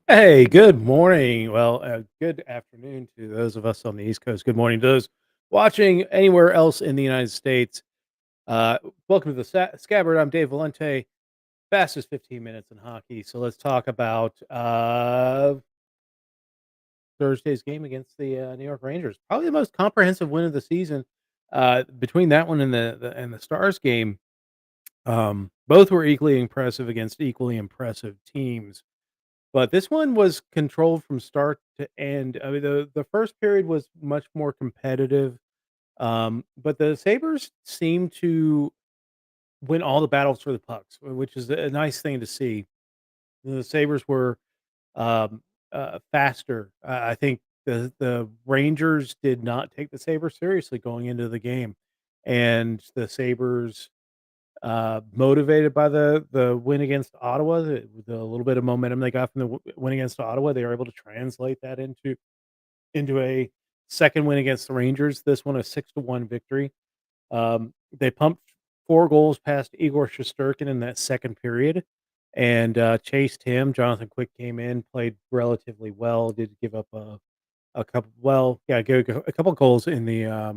Hey, good morning. Well, good afternoon to those of us on the East Coast. Good morning to those watching anywhere else in the United States. Uh, Welcome to the Scabbard. I'm Dave Valente. Fastest 15 minutes in hockey. So let's talk about Thursday's game against the New York Rangers. Probably the most comprehensive win of the season. Between that one and the Stars game, both were equally impressive against equally impressive teams. But this one was controlled from start to end. I mean, the first period was much more competitive, but the Sabres seemed to win all the battles for the pucks, which is a nice thing to see. The Sabres were um, faster. I think the Rangers did not take the Sabres seriously going into the game, and the Sabres motivated by the win against Ottawa, the little bit of momentum they got from the win against Ottawa, they were able to translate that into a second win against the Rangers. This one a 6-1 victory. They pumped 4 goals past Igor Shesterkin in that second period and chased him. Jonathan Quick came in, played relatively well, did give up a couple. Well, yeah, a couple goals in the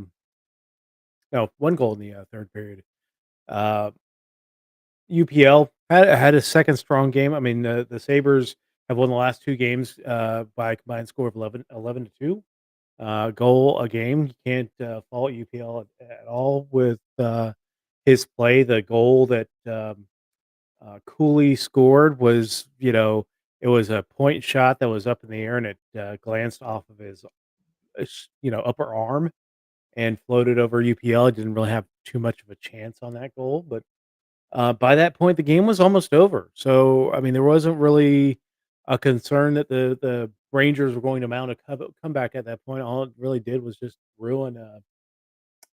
no, 1 goal in the third period. Uh, UPL had a second strong game. I mean, the Sabres have won the last 2 games, by a combined score of 11-2, goal a game. You can't, fault UPL at all with, his play. The goal that, Cooley scored was, it was a point shot that was up in the air, and it, glanced off of his, upper arm and floated over UPL. Didn't really have too much of a chance on that goal, but by that point, the game was almost over. So, I mean, there wasn't really a concern that the Rangers were going to mount a comeback at that point. All it really did was just ruin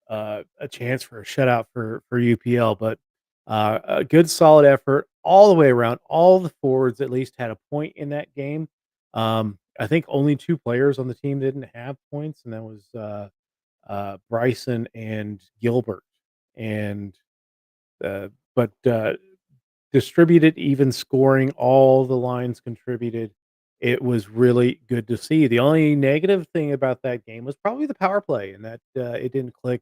a chance for a shutout for UPL. But a good, solid effort all the way around. All the forwards at least had a point in that game. I think only 2 players on the team didn't have points, and that was Bryson and Gilbert. And but distributed, even scoring, all the lines contributed. It was really good to see. The only negative thing about that game was probably the power play and that, it didn't click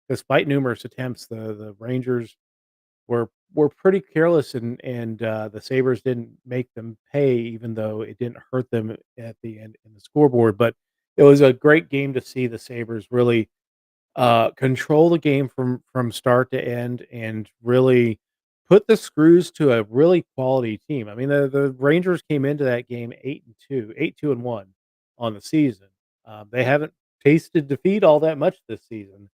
despite numerous attempts. The Rangers were pretty careless and the Sabres didn't make them pay even though it didn't hurt them at the end in the scoreboard, but it was a great game to see the Sabres really control the game from start to end and really put the screws to a really quality team. I mean, the Rangers came into that game 8-2, 8-2-1 on the season. They haven't tasted defeat all that much this season,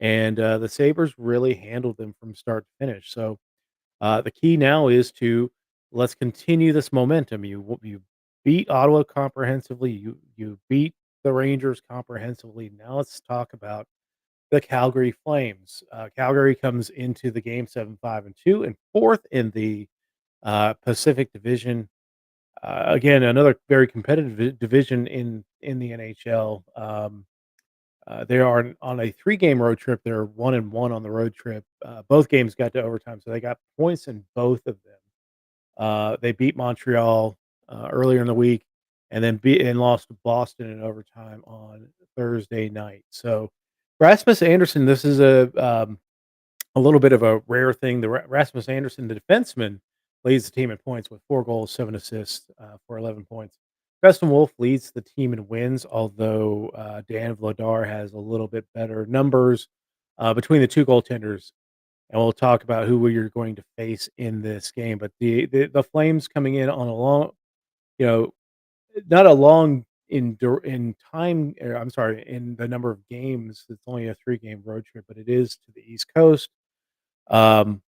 and the Sabres really handled them from start to finish. So the key now is to let's continue this momentum. You beat Ottawa comprehensively. You beat the Rangers comprehensively. Now let's talk about the Calgary Flames. Calgary comes into the game 7-5-2 and fourth in the Pacific Division. Again, another very competitive division in the NHL. They are on a 3-game road trip. They're 1-1 on the road trip. Both games got to overtime, so they got points in both of them. They beat Montreal earlier in the week, and then beat and lost to Boston in overtime on Thursday night. So Rasmus Anderson, this is a little bit of a rare thing. The Rasmus Anderson, the defenseman, leads the team in points with 4 goals, 7 assists for 11 points. Preston Wolf leads the team in wins, although Dan Vladar has a little bit better numbers between the 2 goaltenders, and we'll talk about who we are going to face in this game. But the Flames coming in on a long, you know, not a long in time. I'm sorry, in the number of games. It's only a 3-game road trip, but it is to the East Coast. Um,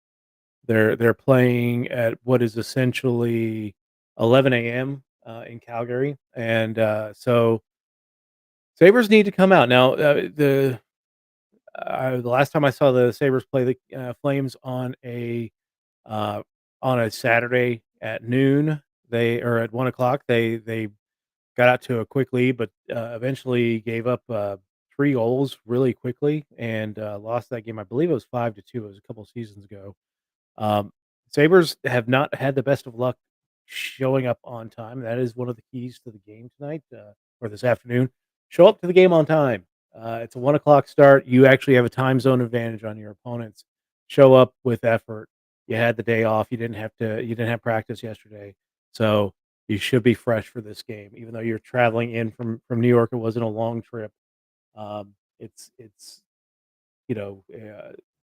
they're playing at what is essentially 11 a.m. In Calgary, and so Sabres need to come out now. The last time I saw the Sabres play the Flames uh, on a Saturday at noon, they or at 1 o'clock, they got out to a quick lead, but eventually gave up 3 goals really quickly and lost that game. I believe it was 5-2. It was a couple seasons ago. Um, Sabres have not had the best of luck showing up on time. That is one of the keys to the game tonight, or this afternoon. Show up to the game on time. It's a 1 o'clock start. You actually have a time zone advantage on your opponents. Show up with effort. You had the day off. You didn't have practice yesterday. So you should be fresh for this game. Even though you're traveling in from New York, it wasn't a long trip. It's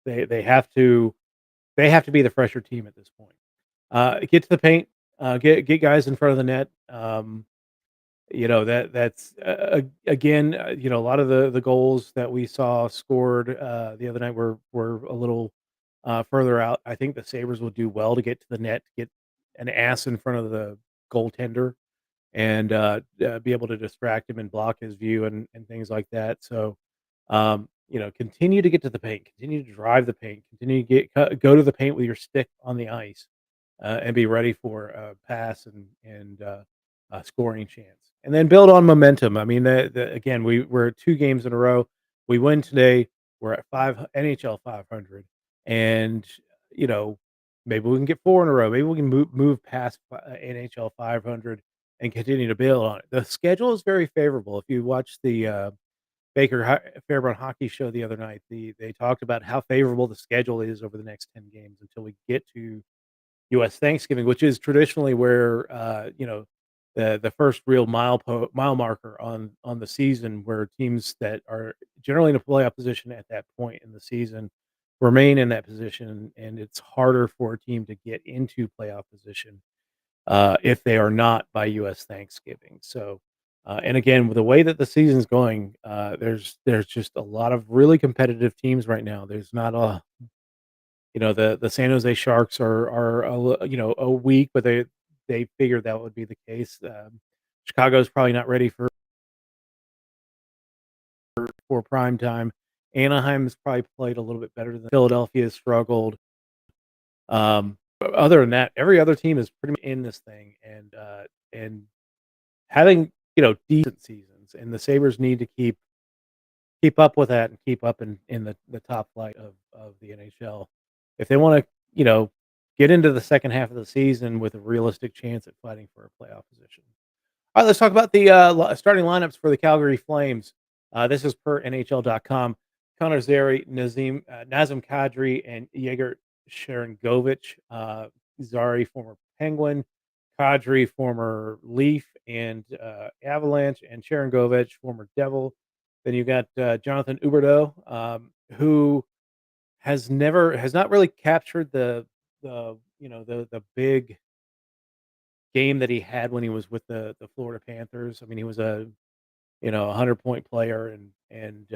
they have to be the fresher team at this point. Get to the paint, get guys in front of the net. That's again, a lot of the goals that we saw scored the other night were a little further out. I think the Sabres will do well to get to the net, get an ass in front of the goaltender, and be able to distract him and block his view and things like that. So, continue to get to the paint, continue to drive the paint, continue to go to the paint with your stick on the ice, and be ready for a pass and a scoring chance, and then build on momentum. I mean, again, we're at 2 games in a row. We win today. We're at NHL 500, and you know maybe we can get 4 in a row. Maybe we can move past NHL 500 and continue to build on it. The schedule is very favorable. If you watch the Fairbairn hockey show the other night, they talked about how favorable the schedule is over the next 10 games until we get to U.S. Thanksgiving, which is traditionally where the first real mile marker on the season, where teams that are generally in a playoff position at that point in the season remain in that position, and it's harder for a team to get into playoff position if they are not by U.S. Thanksgiving. So, and again, with the way that the season's going, there's just a lot of really competitive teams right now. There's not a the San Jose Sharks are a weak, but they figured that would be the case. Chicago's probably not ready for prime time. Anaheim's probably played a little bit better than Philadelphia has struggled. But other than that, every other team is pretty much in this thing and having decent seasons, and the Sabres need to keep up with that and keep up in the top flight of the NHL. If they wanna, get into the second half of the season with a realistic chance at fighting for a playoff position. Alright, let's talk about the, starting lineups for the Calgary Flames. This is per NHL.com. Connor Zary, Nazem Kadri, and Yegor Sharangovich. Zary, former Penguin; Kadri, former Leaf and Avalanche; and Sharangovich, former Devil. Then you got Jonathan Huberdeau, who has not really captured the big game that he had when he was with the Florida Panthers. I mean, he was a 100-point player and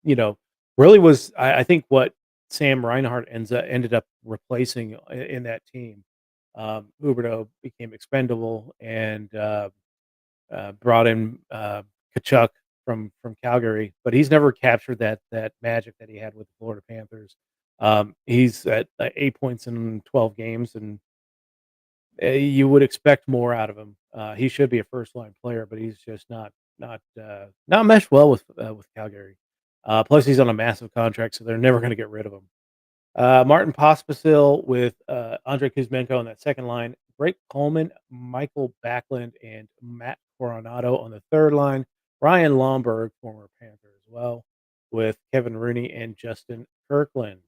you know really was I think what Sam Reinhart ended up replacing in that team. Huberdeau became expendable and brought in Kachuk from Calgary, but he's never captured that magic that he had with the Florida Panthers. He's at 8 points in 12 games, and you would expect more out of him. He should be a first line player, but he's just not meshed well with Calgary. Plus, he's on a massive contract, so they're never going to get rid of him. Martin Pospisil with Andre Kuzmenko on that second line. Blake Coleman, Michael Backlund, and Matt Coronado on the third line. Ryan Lomberg, former Panther as well, with Kevin Rooney and Justin Kirkland.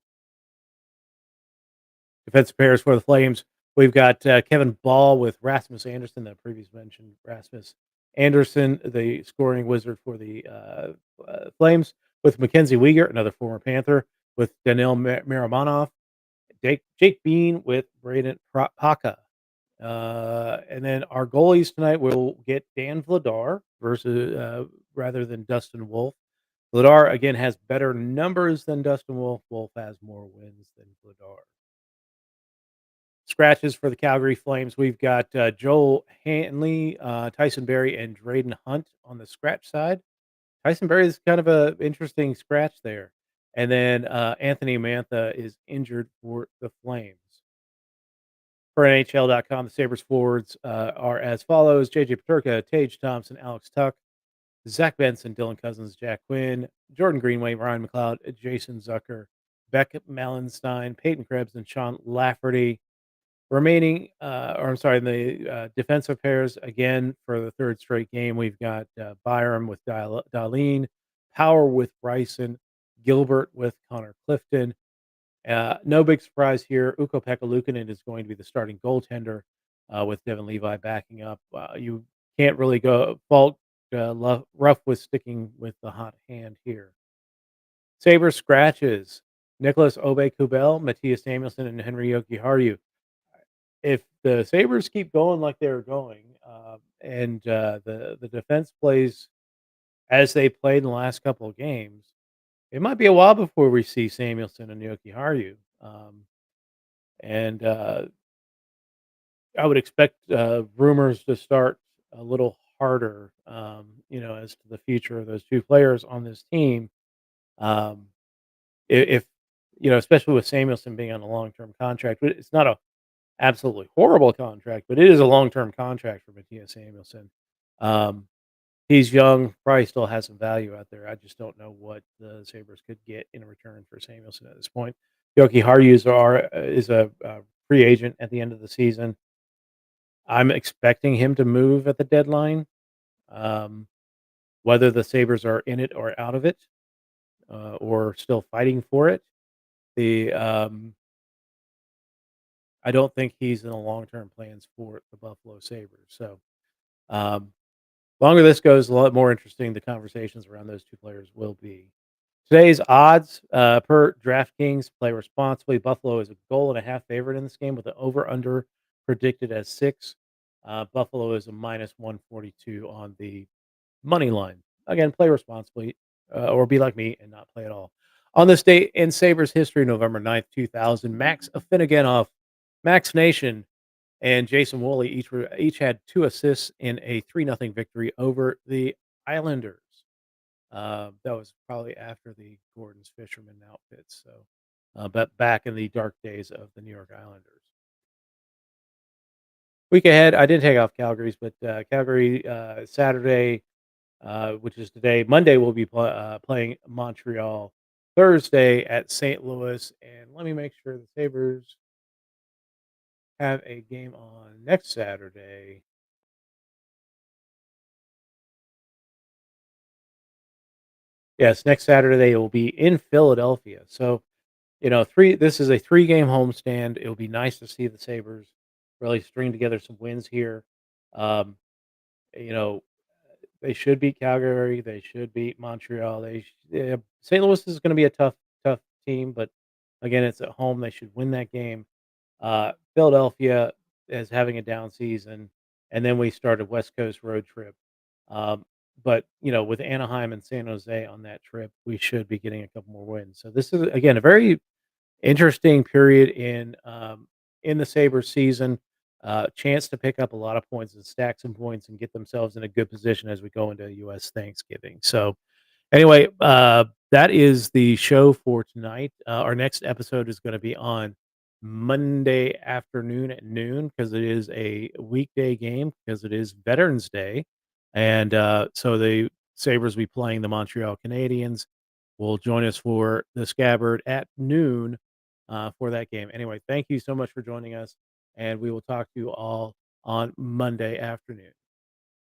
Defensive pairs for the Flames. We've got Kevin Ball with Rasmus Anderson, the previous mentioned Rasmus Anderson, the scoring wizard for the Flames, with Mackenzie Weegar, another former Panther, with Daniil Miramonov, Jake Bean with Braden Paka. And then our goalies tonight will get Dan Vladar versus rather than Dustin Wolf. Vladar again has better numbers than Dustin Wolf. Wolf has more wins than Vladar. Scratches for the Calgary Flames. We've got Joel Hanley, Tyson Berry, and Drayden Hunt on the scratch side. Tyson Berry is kind of a interesting scratch there. And then Anthony Mantha is injured for the Flames. For NHL.com, the Sabres forwards are as follows: J.J. Peterka, Tage Thompson, Alex Tuck, Zach Benson, Dylan Cousins, Jack Quinn, Jordan Greenway, Ryan McLeod, Jason Zucker, Beck Malenstein, Peyton Krebs, and Sean Lafferty. Remaining, or I'm sorry, the defensive pairs again for the third straight game. We've got Byram with Darlene, Power with Bryson, Gilbert with Connor Clifton. No big surprise here. Ukko-Pekka Luukkonen is going to be the starting goaltender with Devin Levi backing up. You can't really go fault Rough with sticking with the hot hand here. Sabre scratches. Nicholas Obey-Kubel, Matthias Samuelsson, and Henry Jokiharju. If the Sabres keep going like they're going, and the defense plays as they played in the last couple of games, it might be a while before we see Samuelsson and Jokiharju. And I would expect rumors to start a little harder, as to the future of those two players on this team. Um, if especially with Samuelson being on a long term contract, it's not a absolutely horrible contract, but it is a long-term contract for Matthias Samuelsson. Um, he's young, probably still has some value out there. I just don't know what the Sabres could get in return for Samuelsson at this point. Yoki Haru is a free agent at the end of the season. I'm expecting him to move at the deadline. Um, whether the Sabres are in it or out of it, or still fighting for it, the I don't think he's in the long-term plans for the Buffalo Sabres. So, um, longer this goes, a lot more interesting the conversations around those two players will be. Today's odds per DraftKings, play responsibly. Buffalo is a goal and a half favorite in this game with the over/under predicted as 6. Buffalo is a minus 142 on the money line. Again, play responsibly, or be like me and not play at all. On this date in Sabres history, November 9th, 2000, Max Affinaganoff, Max Nation, and Jason Woolley each had 2 assists in a 3-0 victory over the Islanders. That was probably after the Gordon's Fisherman outfits, so, but back in the dark days of the New York Islanders. Week ahead, I did take off Calgary's, but, Calgary, Saturday, which is today. Monday, we'll be playing Montreal. Thursday at St. Louis, and let me make sure the Sabres have a game on next Saturday. Yes, next Saturday they will be in Philadelphia. So, this is a 3-game homestand. It will be nice to see the Sabres really string together some wins here. Um, you know, they should beat Calgary. They should beat Montreal. St. Louis is going to be a tough team, but again, it's at home. They should win that game. Philadelphia is having a down season, and then we start a West Coast road trip. Um, but with Anaheim and San Jose on that trip, we should be getting a couple more wins. So this is again a very interesting period in the Sabres season. Chance to pick up a lot of points and stack some points and get themselves in a good position as we go into U.S. Thanksgiving. So anyway, that is the show for tonight. Our next episode is going to be on Monday afternoon at noon because it is a weekday game because it is Veterans Day, and so the Sabres will be playing the Montreal Canadiens. Will join us for the Scabbard at noon for that game. Anyway, thank you so much for joining us, and we will talk to you all on Monday afternoon.